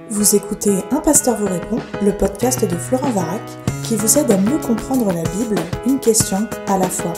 Vous écoutez Un pasteur vous répond, le podcast de Florent Varac, qui vous aide à mieux comprendre la Bible, une question à la fois.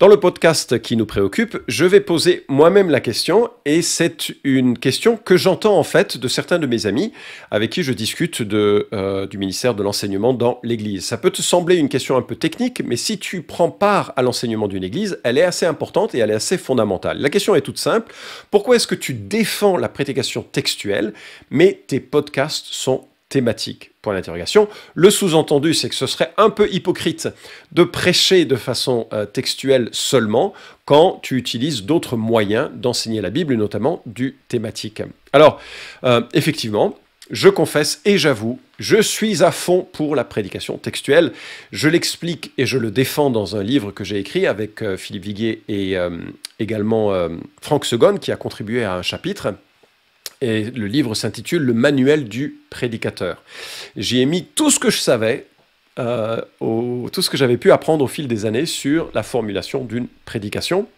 Dans le podcast qui nous préoccupe, je vais poser moi-même la question, et c'est une question que j'entends en fait de certains de mes amis avec qui je discute du ministère de l'enseignement dans l'Église. Ça peut te sembler une question un peu technique, mais si tu prends part à l'enseignement d'une Église, elle est assez importante et elle est assez fondamentale. La question est toute simple: pourquoi est-ce que tu défends la prédication textuelle, mais tes podcasts sont thématiques? Point d'interrogation. Le sous-entendu, c'est que ce serait un peu hypocrite de prêcher de façon textuelle seulement quand tu utilises d'autres moyens d'enseigner la Bible, et notamment du thématique. Alors, effectivement, je confesse et j'avoue, je suis à fond pour la prédication textuelle. Je l'explique et je le défends dans un livre que j'ai écrit avec Philippe Viguier et également Franck Segonne, qui a contribué à un chapitre. Et le livre s'intitule « Le manuel du prédicateur ». J'y ai mis tout ce que je savais, tout ce que j'avais pu apprendre au fil des années sur la formulation d'une prédication.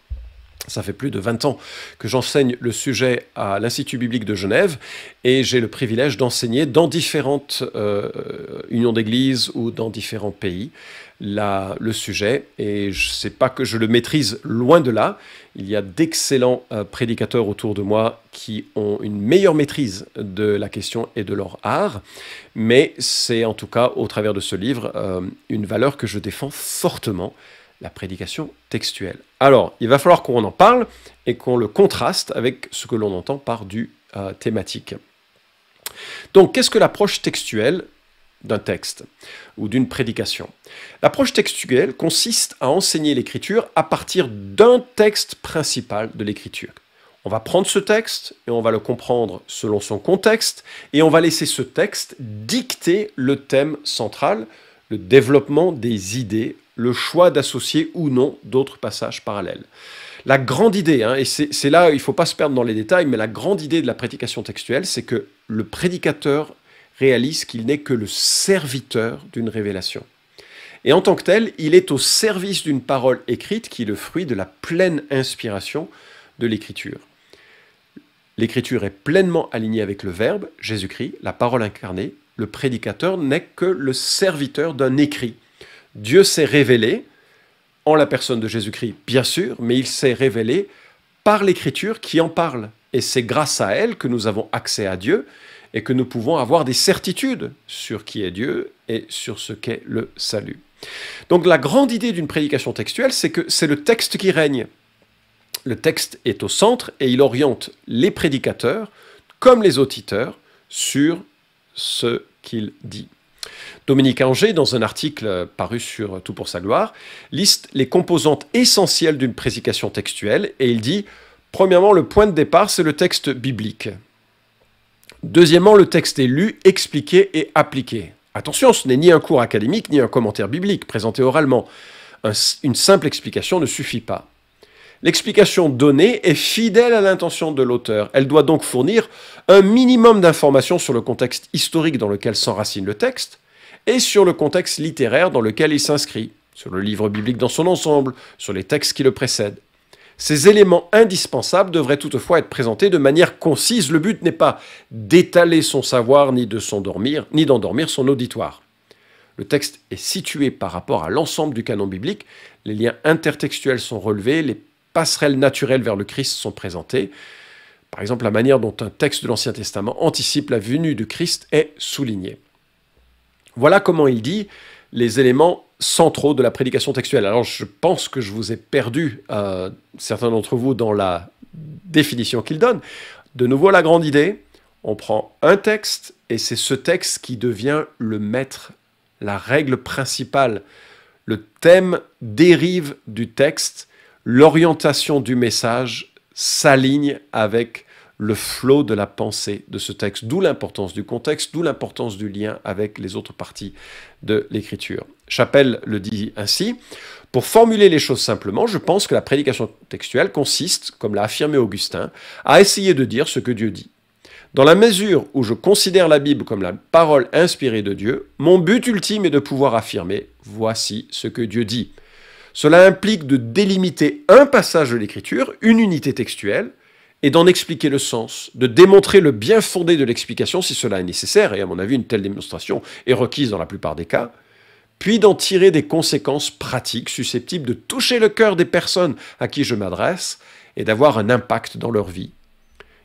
Ça fait plus de 20 ans que j'enseigne le sujet à l'Institut biblique de Genève, et j'ai le privilège d'enseigner dans différentes unions d'églises ou dans différents pays le sujet. Et ce n'est pas que je le maîtrise, loin de là. Il y a d'excellents prédicateurs autour de moi qui ont une meilleure maîtrise de la question et de leur art. Mais c'est en tout cas, au travers de ce livre, une valeur que je défends fortement: la prédication textuelle. Alors, il va falloir qu'on en parle et qu'on le contraste avec ce que l'on entend par du thématique. Donc, qu'est-ce que l'approche textuelle d'un texte ou d'une prédication? L'approche textuelle consiste à enseigner l'écriture à partir d'un texte principal de l'écriture. On va prendre ce texte et on va le comprendre selon son contexte, et on va laisser ce texte dicter le thème central, le développement des idées, le choix d'associer ou non d'autres passages parallèles. La grande idée, et c'est là, il ne faut pas se perdre dans les détails, mais la grande idée de la prédication textuelle, c'est que le prédicateur réalise qu'il n'est que le serviteur d'une révélation. Et en tant que tel, il est au service d'une parole écrite qui est le fruit de la pleine inspiration de l'Écriture. L'Écriture est pleinement alignée avec le Verbe, Jésus-Christ, la parole incarnée. Le prédicateur n'est que le serviteur d'un écrit. Dieu s'est révélé en la personne de Jésus-Christ, bien sûr, mais il s'est révélé par l'Écriture qui en parle. Et c'est grâce à elle que nous avons accès à Dieu et que nous pouvons avoir des certitudes sur qui est Dieu et sur ce qu'est le salut. Donc la grande idée d'une prédication textuelle, c'est que c'est le texte qui règne. Le texte est au centre et il oriente les prédicateurs comme les auditeurs sur ce qu'il dit. Dominique Angers, dans un article paru sur Tout pour sa gloire, liste les composantes essentielles d'une prédication textuelle, et il dit: premièrement, le point de départ, c'est le texte biblique. Deuxièmement, le texte est lu, expliqué et appliqué. Attention, ce n'est ni un cours académique, ni un commentaire biblique présenté oralement. Une simple explication ne suffit pas. L'explication donnée est fidèle à l'intention de l'auteur. Elle doit donc fournir un minimum d'informations sur le contexte historique dans lequel s'enracine le texte et sur le contexte littéraire dans lequel il s'inscrit, sur le livre biblique dans son ensemble, sur les textes qui le précèdent. Ces éléments indispensables devraient toutefois être présentés de manière concise. Le but n'est pas d'étaler son savoir ni d'endormir son auditoire. Le texte est situé par rapport à l'ensemble du canon biblique, les liens intertextuels sont relevés, les passerelles naturelles vers le Christ sont présentées. Par exemple, la manière dont un texte de l'Ancien Testament anticipe la venue du Christ est soulignée. Voilà comment il dit les éléments centraux de la prédication textuelle. Alors, je pense que je vous ai perdu, certains d'entre vous, dans la définition qu'il donne. De nouveau, la grande idée, on prend un texte, et c'est ce texte qui devient le maître, la règle principale. Le thème dérive du texte, l'orientation du message s'aligne avec le flot de la pensée de ce texte, d'où l'importance du contexte, d'où l'importance du lien avec les autres parties de l'Écriture. Chappell le dit ainsi: pour formuler les choses simplement, je pense que la prédication textuelle consiste, comme l'a affirmé Augustin, à essayer de dire ce que Dieu dit. Dans la mesure où je considère la Bible comme la parole inspirée de Dieu, mon but ultime est de pouvoir affirmer « Voici ce que Dieu dit ». Cela implique de délimiter un passage de l'Écriture, une unité textuelle, et d'en expliquer le sens, de démontrer le bien fondé de l'explication si cela est nécessaire, et à mon avis une telle démonstration est requise dans la plupart des cas, puis d'en tirer des conséquences pratiques susceptibles de toucher le cœur des personnes à qui je m'adresse et d'avoir un impact dans leur vie.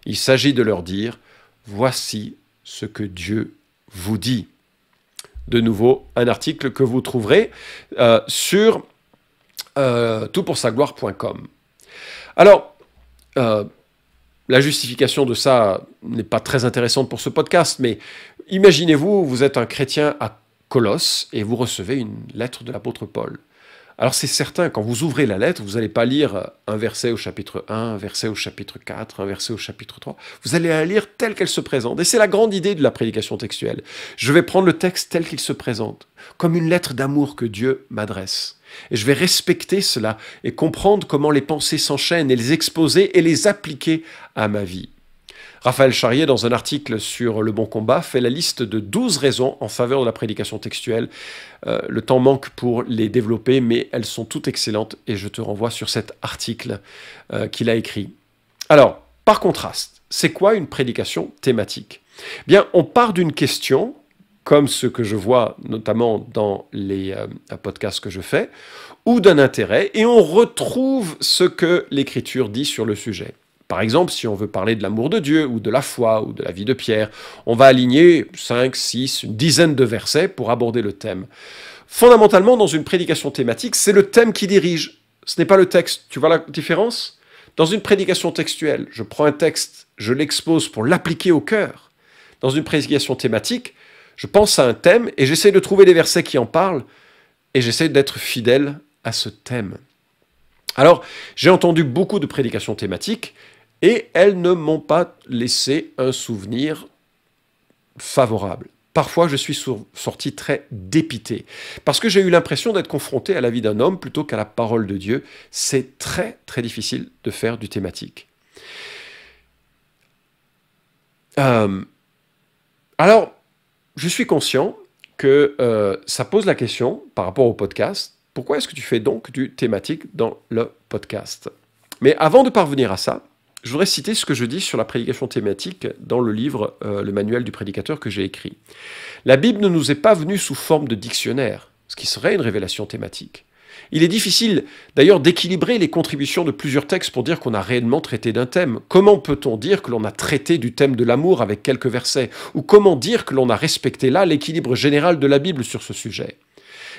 Il s'agit de leur dire « Voici ce que Dieu vous dit ». De nouveau, un article que vous trouverez sur toutpoursagloire.com. Alors, la justification de ça n'est pas très intéressante pour ce podcast, mais imaginez-vous, vous êtes un chrétien à Colosse et vous recevez une lettre de l'apôtre Paul. Alors c'est certain, quand vous ouvrez la lettre, vous n'allez pas lire un verset au chapitre 1, un verset au chapitre 4, un verset au chapitre 3. Vous allez la lire telle qu'elle se présente. Et c'est la grande idée de la prédication textuelle. Je vais prendre le texte tel qu'il se présente, comme une lettre d'amour que Dieu m'adresse. Et je vais respecter cela et comprendre comment les pensées s'enchaînent et les exposer et les appliquer à ma vie. Raphaël Charrier, dans un article sur Le Bon Combat, fait la liste de 12 raisons en faveur de la prédication textuelle. Le temps manque pour les développer, mais elles sont toutes excellentes et je te renvoie sur cet article qu'il a écrit. Alors, par contraste, c'est quoi une prédication thématique? Bien, on part d'une question, comme ce que je vois notamment dans les podcasts que je fais, ou d'un intérêt, et on retrouve ce que l'Écriture dit sur le sujet. Par exemple, si on veut parler de l'amour de Dieu, ou de la foi, ou de la vie de Pierre, on va aligner 5, 6, une dizaine de versets pour aborder le thème. Fondamentalement, dans une prédication thématique, c'est le thème qui dirige. Ce n'est pas le texte. Tu vois la différence? Dans une prédication textuelle, je prends un texte, je l'expose pour l'appliquer au cœur. Dans une prédication thématique, je pense à un thème et j'essaie de trouver des versets qui en parlent et j'essaie d'être fidèle à ce thème. Alors, j'ai entendu beaucoup de prédications thématiques et elles ne m'ont pas laissé un souvenir favorable. Parfois, je suis sorti très dépité, parce que j'ai eu l'impression d'être confronté à la vie d'un homme plutôt qu'à la parole de Dieu. C'est très, très difficile de faire du thématique. Alors, je suis conscient que ça pose la question, par rapport au podcast, pourquoi est-ce que tu fais donc du thématique dans le podcast? Mais avant de parvenir à ça, je voudrais citer ce que je dis sur la prédication thématique dans le livre « Le manuel du prédicateur » que j'ai écrit. La Bible ne nous est pas venue sous forme de dictionnaire, ce qui serait une révélation thématique. Il est difficile d'ailleurs d'équilibrer les contributions de plusieurs textes pour dire qu'on a réellement traité d'un thème. Comment peut-on dire que l'on a traité du thème de l'amour avec quelques versets? Ou comment dire que l'on a respecté là l'équilibre général de la Bible sur ce sujet?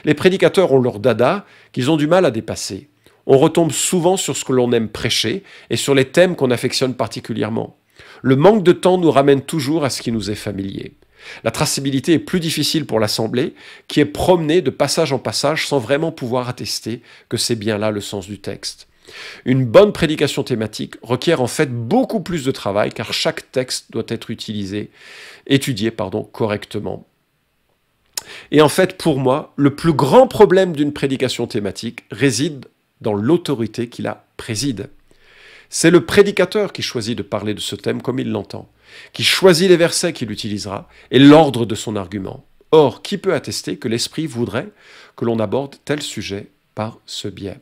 Les prédicateurs ont leur dada qu'ils ont du mal à dépasser. On retombe souvent sur ce que l'on aime prêcher et sur les thèmes qu'on affectionne particulièrement. Le manque de temps nous ramène toujours à ce qui nous est familier. La traçabilité est plus difficile pour l'Assemblée, qui est promenée de passage en passage sans vraiment pouvoir attester que c'est bien là le sens du texte. Une bonne prédication thématique requiert en fait beaucoup plus de travail car chaque texte doit être étudié correctement. Et en fait, pour moi, le plus grand problème d'une prédication thématique réside dans l'autorité qui la préside. C'est le prédicateur qui choisit de parler de ce thème comme il l'entend, qui choisit les versets qu'il utilisera et l'ordre de son argument. Or, qui peut attester que l'Esprit voudrait que l'on aborde tel sujet par ce biais?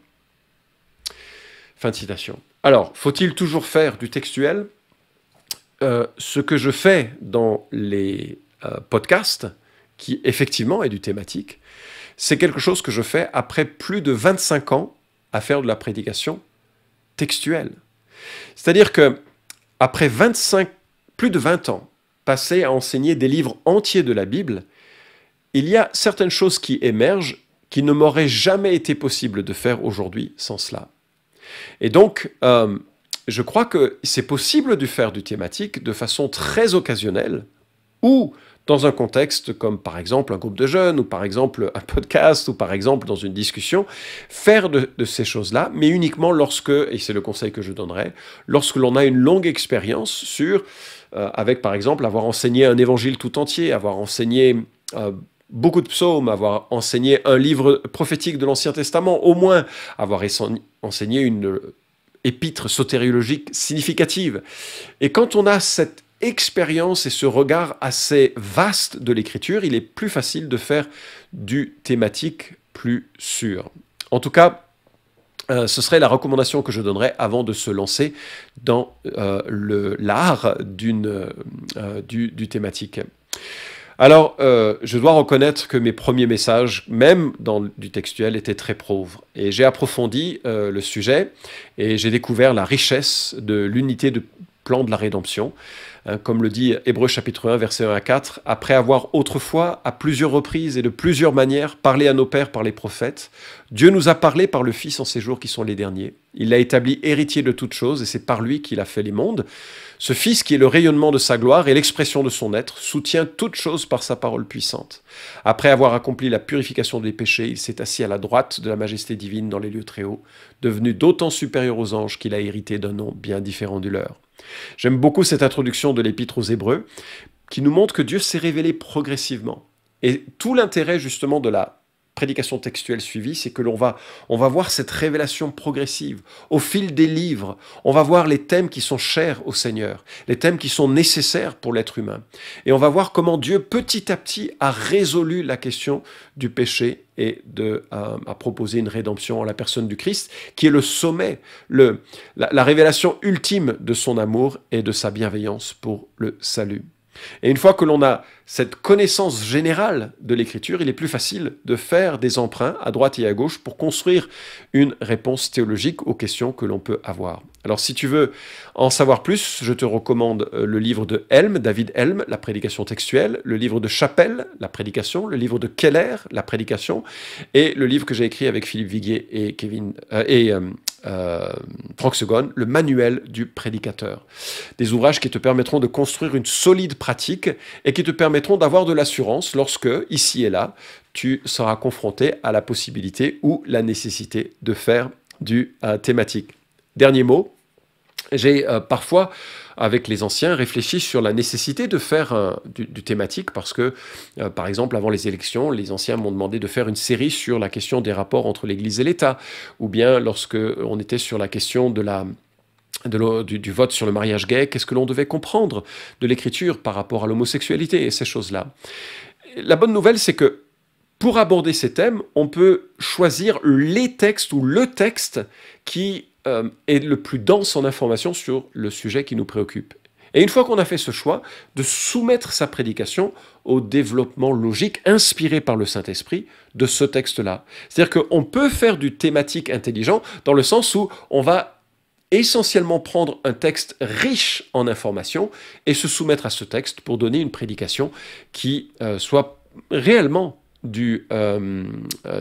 Fin de citation. Alors, faut-il toujours faire du textuel? Ce que je fais dans les podcasts, qui effectivement est du thématique, c'est quelque chose que je fais après plus de 25 ans à faire de la prédication textuelle. C'est-à-dire que après plus de 20 ans passés à enseigner des livres entiers de la Bible, il y a certaines choses qui émergent qui ne m'auraient jamais été possible de faire aujourd'hui sans cela. Et donc, je crois que c'est possible de faire du thématique de façon très occasionnelle ou dans un contexte comme par exemple un groupe de jeunes, ou par exemple un podcast, ou par exemple dans une discussion, faire de ces choses-là, mais uniquement lorsque, et c'est le conseil que je donnerais, lorsque l'on a une longue expérience sur, avec par exemple avoir enseigné un évangile tout entier, avoir enseigné beaucoup de psaumes, avoir enseigné un livre prophétique de l'Ancien Testament, au moins avoir enseigné une épître sotériologique significative. Et quand on a cette expérience et ce regard assez vaste de l'écriture, il est plus facile de faire du thématique plus sûr. En tout cas, ce serait la recommandation que je donnerais avant de se lancer dans l'art du thématique. Alors, je dois reconnaître que mes premiers messages, même dans du textuel, étaient très pauvres. Et j'ai approfondi le sujet et j'ai découvert la richesse de l'unité de plan de la rédemption. Comme le dit Hébreux chapitre 1, versets 1 à 4, « Après avoir autrefois, à plusieurs reprises et de plusieurs manières, parlé à nos pères par les prophètes, Dieu nous a parlé par le Fils en ces jours qui sont les derniers. Il l'a établi héritier de toutes choses et c'est par lui qu'il a fait les mondes. Ce Fils qui est le rayonnement de sa gloire et l'expression de son être, soutient toutes choses par sa parole puissante. Après avoir accompli la purification des péchés, il s'est assis à la droite de la majesté divine dans les lieux très hauts, devenu d'autant supérieur aux anges qu'il a hérité d'un nom bien différent du leur. » J'aime beaucoup cette introduction de l'Épître aux Hébreux qui nous montre que Dieu s'est révélé progressivement. Et tout l'intérêt justement de la prédication textuelle suivie, c'est que on va voir cette révélation progressive. Au fil des livres, on va voir les thèmes qui sont chers au Seigneur, les thèmes qui sont nécessaires pour l'être humain. Et on va voir comment Dieu, petit à petit, a résolu la question du péché et a proposé une rédemption en la personne du Christ, qui est le sommet, la révélation ultime de son amour et de sa bienveillance pour le salut. Et une fois que l'on a cette connaissance générale de l'Écriture, il est plus facile de faire des emprunts à droite et à gauche pour construire une réponse théologique aux questions que l'on peut avoir. Alors si tu veux en savoir plus, je te recommande le livre de Helm, David Helm, La prédication textuelle, le livre de Chappell, La prédication, le livre de Keller, La prédication, et le livre que j'ai écrit avec Philippe Viguier et Franck Segon, le manuel du prédicateur. Des ouvrages qui te permettront de construire une solide pratique et qui te permettront d'avoir de l'assurance lorsque, ici et là, tu seras confronté à la possibilité ou la nécessité de faire du thématique. Dernier mot, j'ai parfois, avec les anciens, réfléchi sur la nécessité de faire du thématique parce que, par exemple, avant les élections, les anciens m'ont demandé de faire une série sur la question des rapports entre l'Église et l'État, ou bien lorsque on était sur la question du vote sur le mariage gay, qu'est-ce que l'on devait comprendre de l'Écriture par rapport à l'homosexualité et ces choses-là. La bonne nouvelle, c'est que pour aborder ces thèmes, on peut choisir les textes ou le texte qui est le plus dense en information sur le sujet qui nous préoccupe. Et une fois qu'on a fait ce choix, de soumettre sa prédication au développement logique inspiré par le Saint-Esprit de ce texte-là. C'est-à-dire qu'on peut faire du thématique intelligent dans le sens où on va essentiellement prendre un texte riche en informations et se soumettre à ce texte pour donner une prédication qui soit réellement du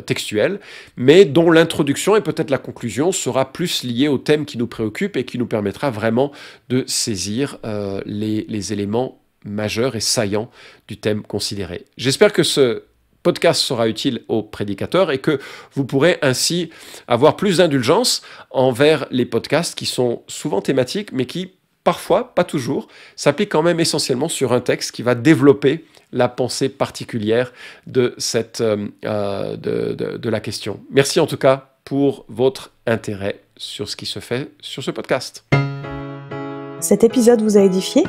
textuel, mais dont l'introduction et peut-être la conclusion sera plus liée au thème qui nous préoccupe et qui nous permettra vraiment de saisir les éléments majeurs et saillants du thème considéré. J'espère que ce podcast sera utile aux prédicateurs et que vous pourrez ainsi avoir plus d'indulgence envers les podcasts qui sont souvent thématiques, mais qui parfois, pas toujours, s'appliquent quand même essentiellement sur un texte qui va développer la pensée particulière de la question. Merci en tout cas pour votre intérêt sur ce qui se fait sur ce podcast. Cet épisode vous a édifié ?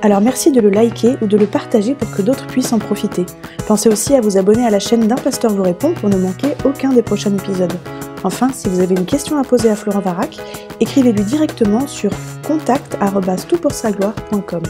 Alors merci de le liker ou de le partager pour que d'autres puissent en profiter. Pensez aussi à vous abonner à la chaîne d'Un Pasteur vous répond pour ne manquer aucun des prochains épisodes. Enfin, si vous avez une question à poser à Florent Varac, écrivez-lui directement sur contact@toutpoursagloire.com.